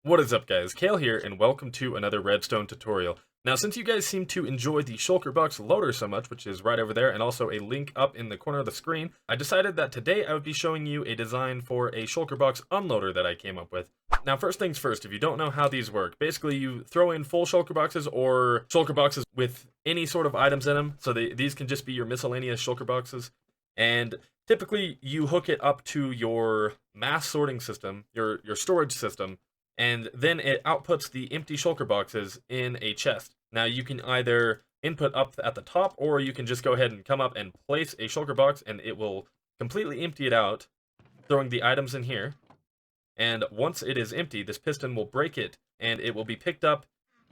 What is up, guys? Kale here, and welcome to another redstone tutorial. Now, since you guys seem to enjoy the Shulker box loader so much, which is right over there, and also a link up in the corner of the screen, I decided that today I would be showing you a design for a Shulker box unloader that I came up with. Now, first things first, if you don't know how these work, basically you throw in full Shulker boxes or Shulker boxes with any sort of items in them, so these can just be your miscellaneous Shulker boxes, and typically you hook it up to your mass sorting system, your storage system, and then it outputs the empty shulker boxes in a chest. Now you can either input up at the top, or you can just go ahead and come up and place a shulker box and it will completely empty it out, throwing the items in here. And once it is empty, this piston will break it and it will be picked up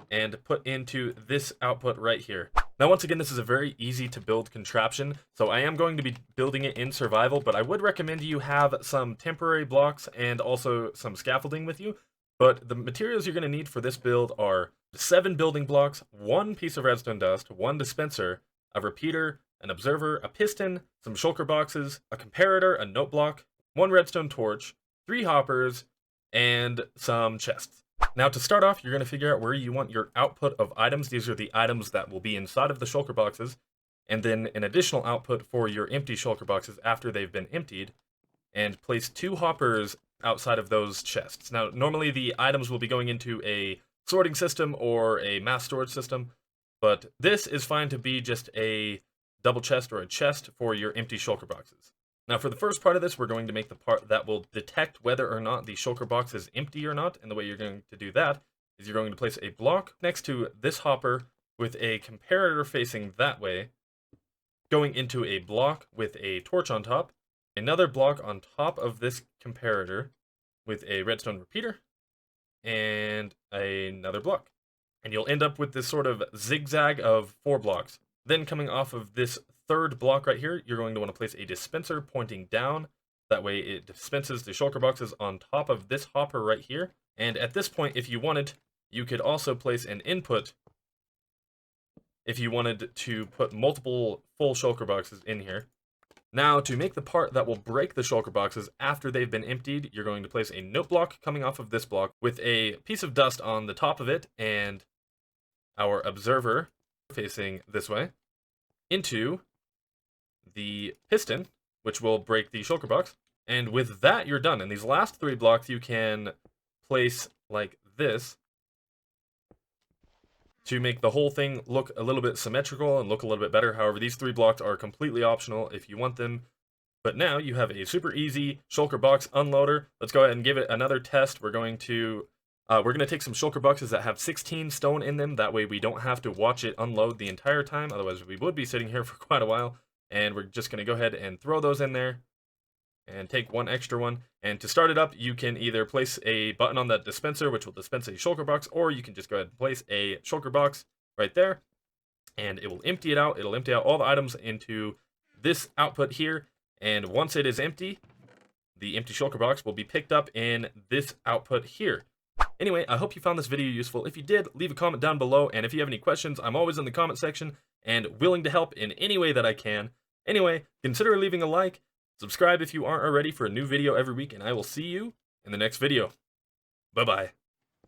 and put into this output right here. Now, once again, this is a very easy to build contraption, so I am going to be building it in survival, but I would recommend you have some temporary blocks and also some scaffolding with you. But the materials you're going to need for this build are 7 building blocks, 1 piece of redstone dust, 1 dispenser, a repeater, an observer, a piston, some shulker boxes, a comparator, a note block, 1 redstone torch, 3 hoppers, and some chests. Now, to start off, you're going to figure out where you want your output of items. These are the items that will be inside of the shulker boxes, and then an additional output for your empty shulker boxes after they've been emptied, and place 2 hoppers outside of those chests. Now, normally the items will be going into a sorting system or a mass storage system, but this is fine to be just a double chest or a chest for your empty shulker boxes. Now, for the first part of this, we're going to make the part that will detect whether or not the shulker box is empty or not, and the way you're going to do that is you're going to place a block next to this hopper with a comparator facing that way, going into a block with a torch on top, another block on top of this comparator with a redstone repeater, and another block. And you'll end up with this sort of zigzag of 4 blocks. Then coming off of this third block right here, you're going to want to place a dispenser pointing down. That way it dispenses the shulker boxes on top of this hopper right here. And at this point, if you wanted, you could also place an input if you wanted to put multiple full shulker boxes in here. Now, to make the part that will break the shulker boxes after they've been emptied, you're going to place a note block coming off of this block with a piece of dust on the top of it and our observer facing this way into the piston, which will break the shulker box. And with that, you're done. And these last 3 blocks you can place like this to make the whole thing look a little bit symmetrical and look a little bit better. However, these 3 blocks are completely optional if you want them. But now you have a super easy shulker box unloader. Let's go ahead and give it another test. We're going to take some shulker boxes that have 16 stone in them. That way we don't have to watch it unload the entire time. Otherwise, we would be sitting here for quite a while. And we're just going to go ahead and throw those in there and take 1 extra one. And to start it up, you can either place a button on that dispenser, which will dispense a shulker box, or you can just go ahead and place a shulker box right there, and it will empty it out. It'll empty out all the items into this output here, and once it is empty, the empty shulker box will be picked up in this output here. Anyway, I hope you found this video useful. If you did, leave a comment down below, and if you have any questions, I'm always in the comment section and willing to help in any way that I can. Anyway, consider leaving a like. Subscribe if you aren't already for a new video every week, and I will see you in the next video. Bye-bye.